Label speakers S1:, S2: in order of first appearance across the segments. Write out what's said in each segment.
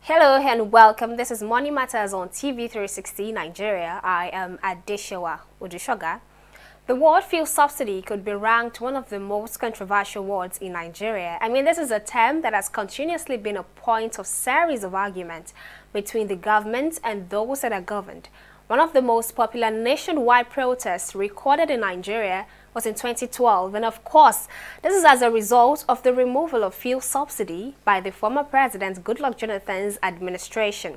S1: Hello and welcome. This is Money Matters on TV360 Nigeria. I am Adeshewa Odushoga. The word fuel subsidy could be ranked one of the most controversial words in Nigeria. This is a term that has continuously been a point of series of arguments between the government and those that are governed. One of the most popular nationwide protests recorded in Nigeria was in 2012, and of course, this is as a result of the removal of fuel subsidy by the former President Goodluck Jonathan's administration.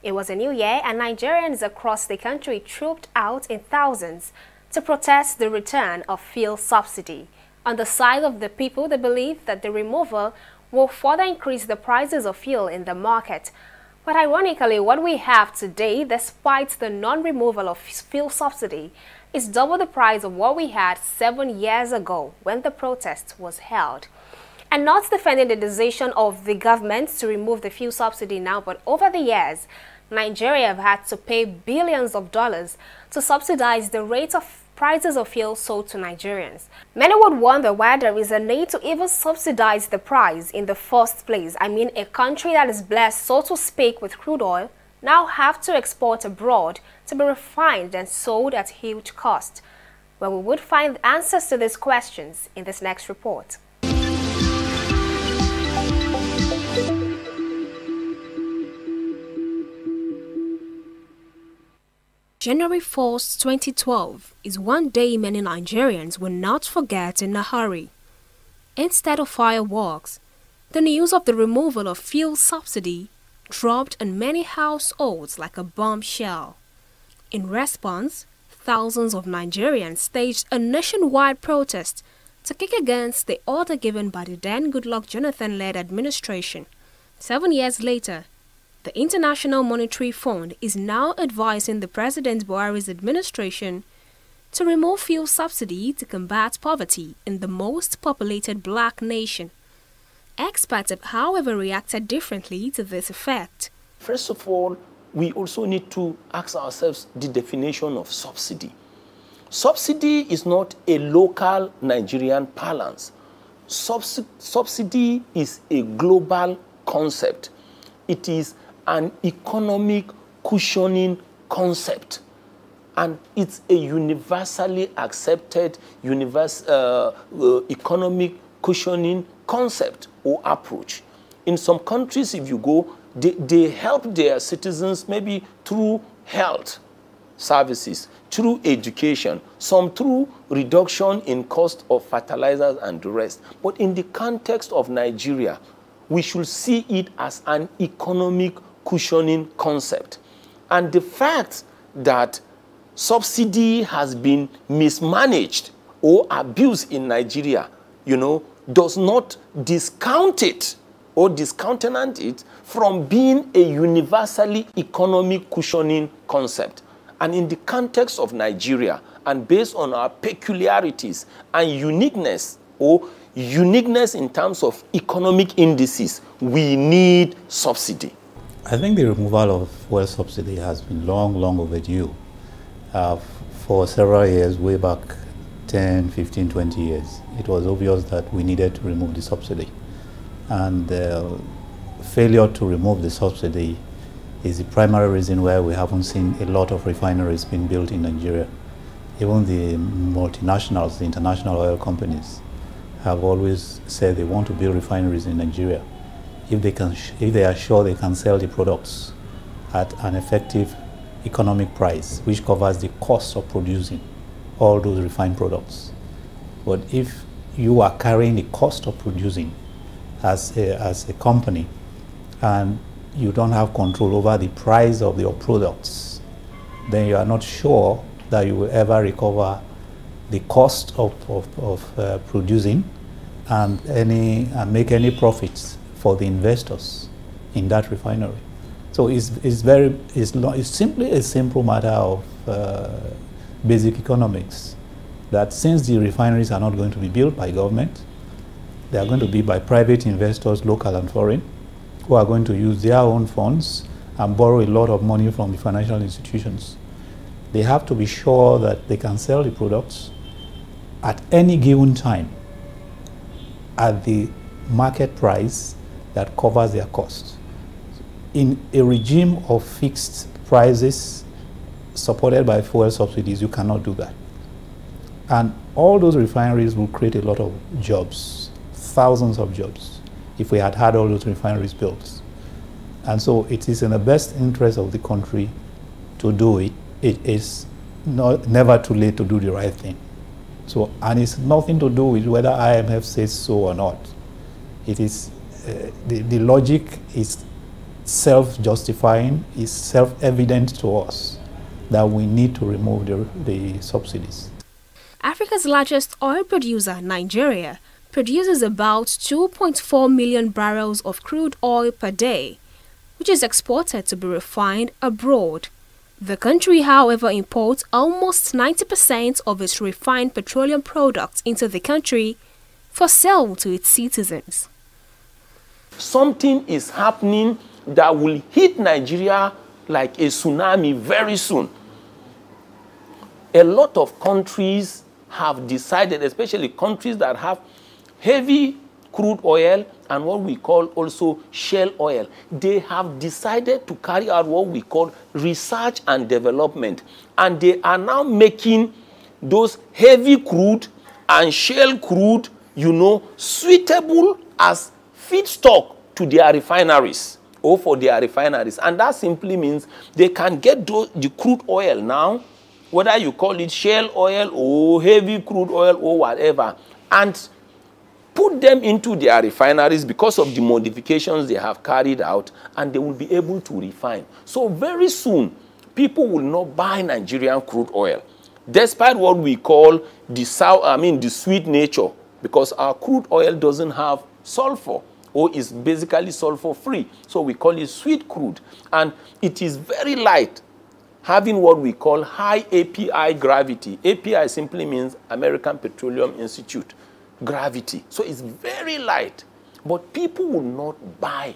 S1: It was a new year, and Nigerians across the country trooped out in thousands to protest the return of fuel subsidy. On the side of the people, they believe that the removal will further increase the prices of fuel in the market. But ironically, what we have today, despite the non-removal of fuel subsidy, is double the price of what we had 7 years ago when the protest was held. And not defending the decision of the government to remove the fuel subsidy now, but over the years, Nigeria have had to pay billions of dollars to subsidize the rate of prices of fuel sold to Nigerians. Many would wonder why there is a need to even subsidize the price in the first place. A country that is blessed, so to speak, with crude oil now have to export abroad to be refined and sold at huge cost. Well, we would find answers to these questions in this next report. January 4th, 2012 is one day many Nigerians will not forget in a hurry. Instead of fireworks, the news of the removal of fuel subsidy dropped on many households like a bombshell. In response, thousands of Nigerians staged a nationwide protest to kick against the order given by the then Goodluck Jonathan-led administration. 7 years later, the International Monetary Fund is now advising the President Buhari's administration to remove fuel subsidy to combat poverty in the most populated black nation. Experts have, however, reacted differently to this effect.
S2: First of all, we also need to ask ourselves the definition of subsidy. Subsidy is not a local Nigerian parlance. Subsidy is a global concept. It is an economic cushioning concept, and it's a universally accepted economic cushioning concept or approach. In some countries, if you go, they help their citizens maybe through health services, through education, some through reduction in cost of fertilizers and the rest. But in the context of Nigeria, we should see it as an economic cushioning concept. And the fact that subsidy has been mismanaged or abused in Nigeria, does not discount it or discountenance it from being a universally economic cushioning concept. And in the context of Nigeria, and based on our peculiarities and uniqueness in terms of economic indices, we need subsidy.
S3: I think the removal of fuel subsidy has been long overdue. For several years, way back 10, 15, 20 years, it was obvious that we needed to remove the subsidy. And the failure to remove the subsidy is the primary reason why we haven't seen a lot of refineries being built in Nigeria. Even the multinationals, the international oil companies, have always said they want to build refineries in Nigeria if they are sure they can sell the products at an effective economic price, which covers the cost of producing all those refined products. But if you are carrying the cost of producing as a company and you don't have control over the price of your products, then you are not sure that you will ever recover the cost of producing and make any profits for the investors in that refinery. So it's simply a simple matter of basic economics, that since the refineries are not going to be built by government, they are going to be by private investors, local and foreign, who are going to use their own funds and borrow a lot of money from the financial institutions. They have to be sure that they can sell the products at any given time at the market price that covers their costs. in a regime of fixed prices supported by fuel subsidies, you cannot do that. And all those refineries will create a lot of jobs, thousands of jobs, if we had had all those refineries built. And so it is in the best interest of the country to do it. It is never too late to do the right thing. So, and it's nothing to do with whether IMF says so or not. It is, the logic is self-justifying, is self-evident to us that we need to remove the subsidies.
S1: Africa's largest oil producer, Nigeria, produces about 2.4 million barrels of crude oil per day, which is exported to be refined abroad. The country, however, imports almost 90% of its refined petroleum products into the country for sale to its citizens.
S2: Something is happening that will hit Nigeria like a tsunami very soon. A lot of countries have decided, especially countries that have heavy crude oil and what we call also shale oil, they have decided to carry out what we call research and development. And they are now making those heavy crude and shale crude, you know, suitable as feedstock to their refineries or for their refineries. And that simply means they can get the crude oil now, whether you call it shale oil or heavy crude oil or whatever, and put them into their refineries because of the modifications they have carried out, and they will be able to refine. So very soon, people will not buy Nigerian crude oil, despite what we call the sweet nature, because our crude oil doesn't have sulfur, or is basically sulfur-free. So we call it sweet crude, and it is very light, having what we call high API gravity. API simply means American Petroleum Institute gravity. So it's very light, but people will not buy.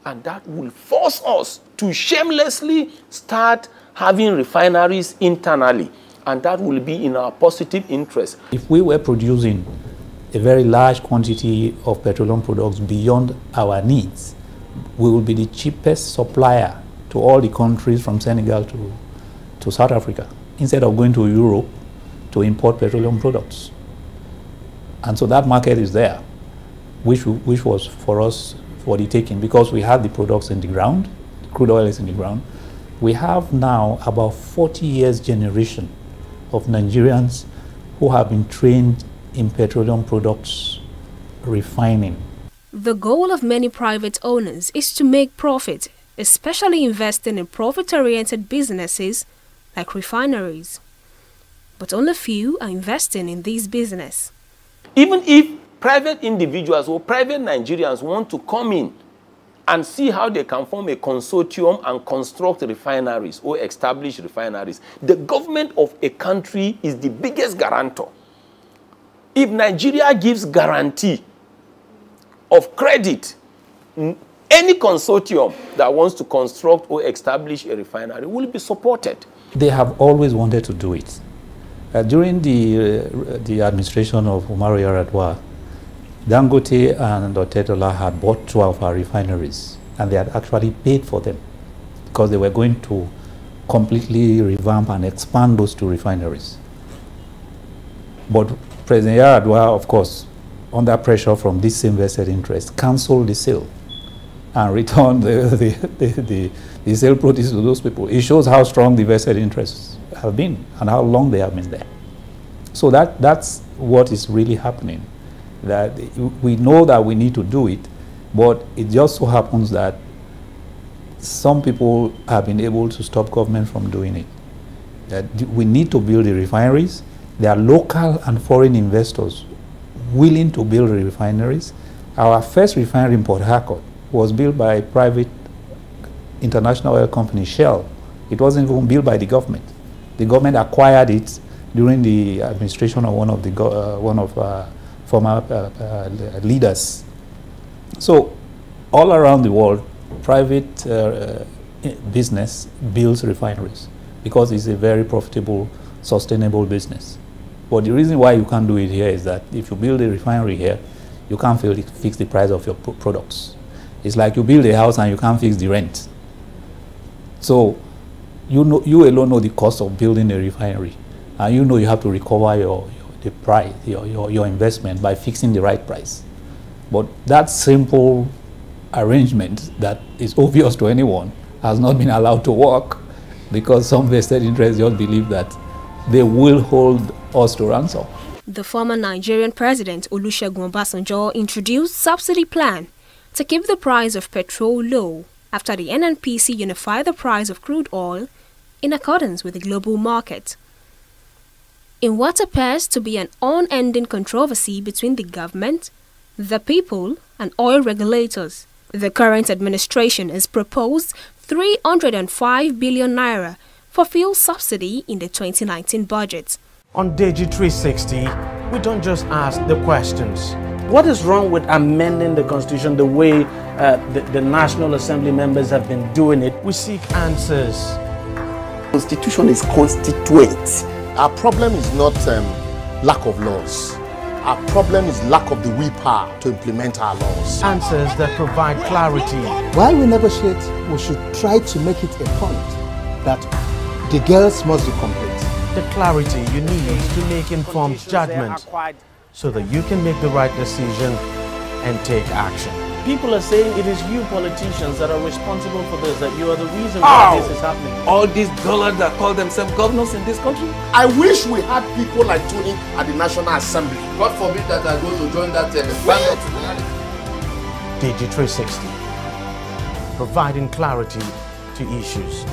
S2: And that will force us to shamelessly start having refineries internally. And that will be in our positive interest.
S3: If we were producing a very large quantity of petroleum products beyond our needs, we will be the cheapest supplier to all the countries from Senegal to South Africa, instead of going to Europe to import petroleum products. And so that market is there, which was for us for the taking, because we had the products in the ground, crude oil is in the ground. We have now about 40 years generation of Nigerians who have been trained in petroleum products refining.
S1: The goal of many private owners is to make profit, especially investing in profit-oriented businesses like refineries. But only few are investing in these businesses.
S2: Even if private individuals or private Nigerians want to come in and see how they can form a consortium and construct refineries or establish refineries, the government of a country is the biggest guarantor. If Nigeria gives guarantee of credit, any consortium that wants to construct or establish a refinery will be supported.
S3: They have always wanted to do it. During the administration of Umaru Yar'Adua, Dangote and Otetola had bought 2 of our refineries, and they had actually paid for them because they were going to completely revamp and expand those 2 refineries. But President Yar'Adua, of course, under pressure from this same vested interest, cancelled the sale and returned the sale proceeds to those people. It shows how strong the vested interests have been and how long they have been there. So that's what is really happening. That we know that we need to do it, but it just so happens that some people have been able to stop government from doing it. That we need to build the refineries. There are local and foreign investors willing to build refineries. Our first refinery in Port Harcourt was built by a private international oil company, Shell. It wasn't even built by the government. The government acquired it during the administration of one of former leaders. So all around the world, private business builds refineries because it's a very profitable, sustainable business. But the reason why you can't do it here is that if you build a refinery here, you can't fix the price of your products. It's like you build a house and you can't fix the rent. So you alone know the cost of building a refinery, and you know you have to recover your investment by fixing the right price. But that simple arrangement that is obvious to anyone has not been allowed to work because some vested interests just believe that they will hold us to ransom.
S1: The former Nigerian president Olusegun Obasanjo introduced subsidy plan to keep the price of petrol low after the NNPC unified the price of crude oil in accordance with the global market. In what appears to be an unending controversy between the government, the people, and oil regulators, the current administration has proposed 305 billion naira for fuel subsidy in the 2019 budget.
S4: On Digi 360, we don't just ask the questions. What is wrong with amending the Constitution the way the National Assembly members have been doing it? We seek answers.
S5: Constitution is constituent. Our problem is not lack of laws. Our problem is lack of the willpower to implement our laws.
S4: Answers that provide clarity.
S6: While we negotiate, we should try to make it a point that the girls must be complete.
S4: The clarity you need to make informed judgment so that you can make the right decision and take action.
S2: People are saying it is you politicians that are responsible for this, that you are the reason why this is happening.
S7: All these dollars that call themselves governors in this country.
S5: I wish we had people like Tony at the National Assembly.
S7: God forbid that I go to join that band.
S4: Digi 360, providing clarity to issues.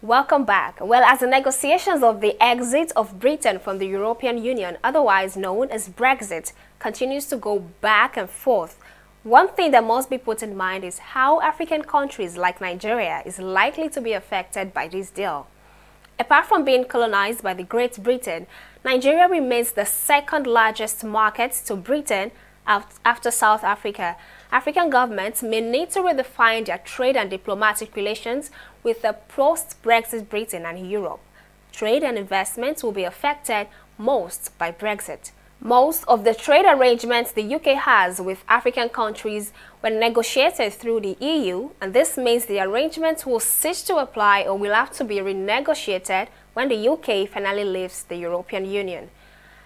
S1: Welcome back. Well, as the negotiations of the exit of Britain from the European Union, otherwise known as Brexit, continues to go back and forth, one thing that must be put in mind is how African countries like Nigeria is likely to be affected by this deal. Apart from being colonized by the Great Britain, Nigeria remains the second largest market to Britain after South Africa. African governments may need to redefine their trade and diplomatic relations with the post-Brexit Britain and Europe. Trade and investments will be affected most by Brexit. Most of the trade arrangements the UK has with African countries were negotiated through the EU, and this means the arrangements will cease to apply or will have to be renegotiated when the UK finally leaves the European Union.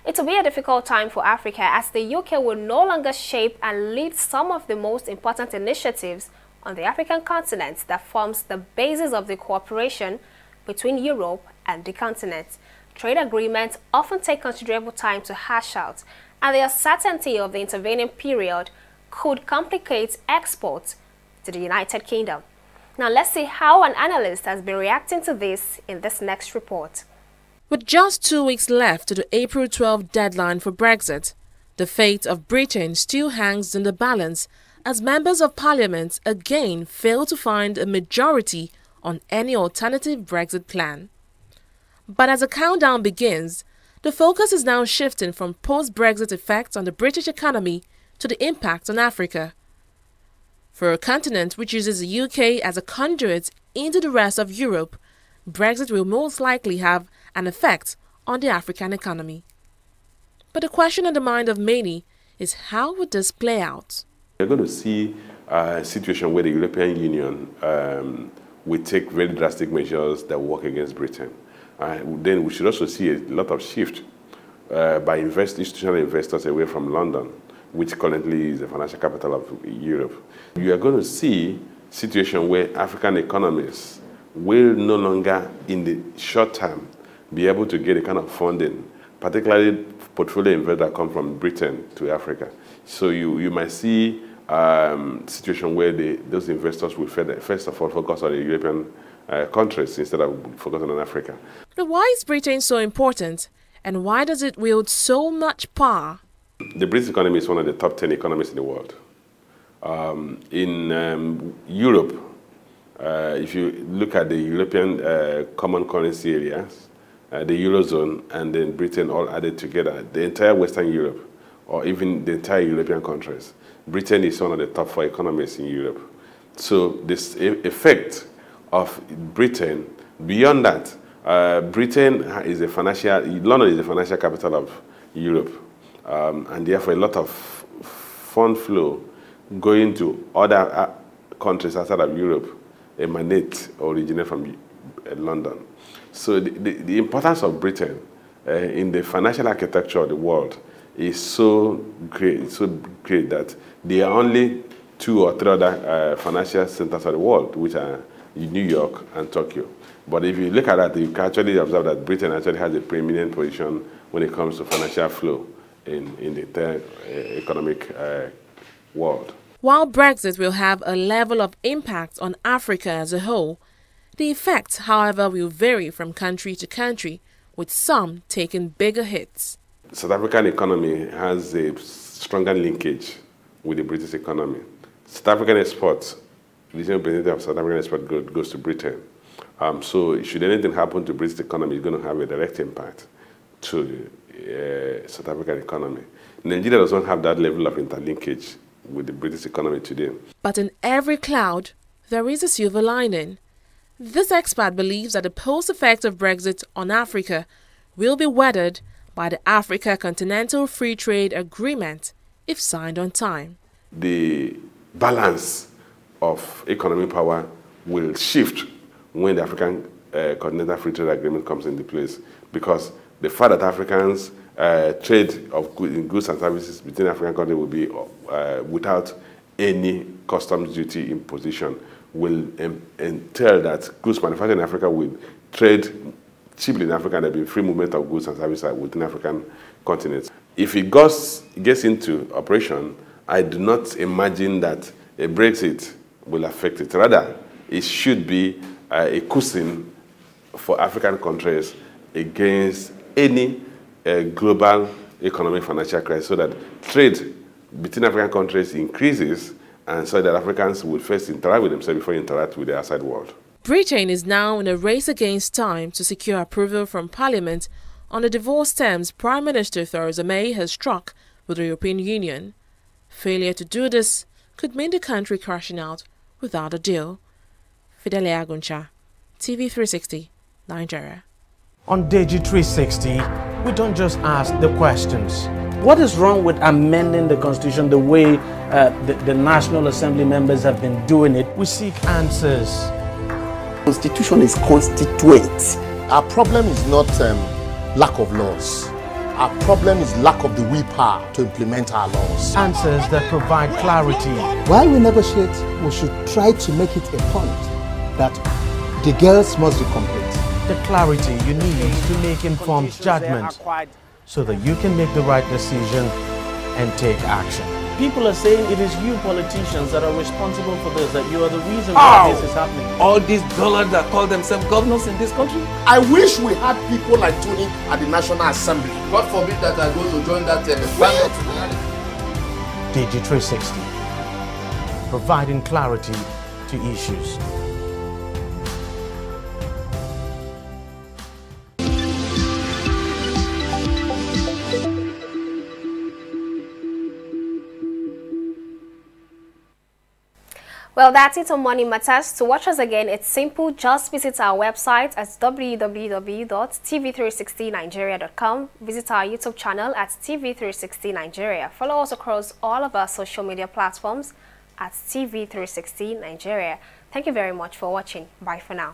S1: It will be a difficult time for Africa as the UK will no longer shape and lead some of the most important initiatives on the African continent that forms the basis of the cooperation between Europe and the continent. Trade agreements often take considerable time to hash out, and the uncertainty of the intervening period could complicate exports to the United Kingdom. Now let's see how an analyst has been reacting to this in this next report.
S8: With just 2 weeks left to the April 12 deadline for Brexit, the fate of Britain still hangs in the balance as members of Parliament again fail to find a majority on any alternative Brexit plan. But as the countdown begins, the focus is now shifting from post-Brexit effects on the British economy to the impact on Africa. For a continent which uses the UK as a conduit into the rest of Europe, Brexit will most likely have an effect on the African economy. But the question in the mind of many is how would this play out?
S9: We're going to see a situation where the European Union will take very drastic measures that work against Britain. Then we should also see a lot of shift by institutional investors away from London, which currently is the financial capital of Europe. You are going to see a situation where African economies will no longer, in the short term, be able to get a kind of funding, particularly portfolio investors that come from Britain to Africa. So you might see a situation where those investors will first of all focus on the European countries instead of focusing on Africa.
S8: Now, why is Britain so important, and why does it wield so much power?
S9: The British economy is one of the top 10 economies in the world. In Europe, if you look at the European common currency areas, the Eurozone and then Britain all added together, the entire Western Europe, or even the entire European countries, Britain is one of the top 4 economies in Europe. So this effect of Britain. Beyond that, Britain is London is the financial capital of Europe, and therefore a lot of fund flow going to other countries outside of Europe emanate or originate from London. So the importance of Britain in the financial architecture of the world is so great that there are only 2 or 3 other financial centers of the world, which are New York and Tokyo. But if you look at that, you can actually observe that Britain actually has a preeminent position when it comes to financial flow in the entire economic world.
S8: While Brexit will have a level of impact on Africa as a whole, the effects, however, will vary from country to country, with some taking bigger hits.
S9: The South African economy has a stronger linkage with the British economy. South African exports, the percentage of South African export goes to Britain. So should anything happen to British economy, it's going to have a direct impact to the South African economy. Nigeria does not have that level of interlinkage with the British economy today.
S8: But in every cloud, there is a silver lining. This expert believes that the post-effect of Brexit on Africa will be weathered by the Africa Continental Free Trade Agreement if signed on time.
S9: The balance of economic power will shift when the African Continental Free Trade Agreement comes into place, because the fact that Africans trade of goods and services between African countries will be without any customs duty imposition will entail that goods manufactured in Africa will trade cheaply in Africa and there will be free movement of goods and services within African continents. If it gets into operation, I do not imagine that a Brexit will affect it. Rather, it should be a cushion for African countries against any global economic financial crisis, so that trade between African countries increases, and so that Africans will first interact with themselves before interact with the outside world.
S8: Britain is now in a race against time to secure approval from Parliament on the divorce terms Prime Minister Theresa May has struck with the European Union. Failure to do this could mean the country crashing out without a deal. Fidelia Aguncha, TV360, Nigeria.
S4: On Digi360, we don't just ask the questions. What is wrong with amending the Constitution the way the National Assembly members have been doing it? We seek answers.
S5: The Constitution is constituent. Our problem is not lack of laws. Our problem is lack of the willpower to implement our laws.
S4: Answers that provide clarity.
S6: While we negotiate, we should try to make it a point that the girls must be complete.
S4: The clarity you need to make informed judgment so that you can make the right decision and take action. People are saying it is you politicians that are responsible for this, that you are the reason why this is happening.
S7: All these dollars that call themselves governors in this country?
S5: I wish we had people like Tony at the National Assembly.
S7: God forbid that I go to join that band.
S4: Digi360, providing clarity to issues.
S1: Well, that's it on Money Matters. To watch us again, it's simple. Just visit our website at www.tv360nigeria.com. Visit our YouTube channel at TV360 Nigeria. Follow us across all of our social media platforms at TV360 Nigeria. Thank you very much for watching. Bye for now.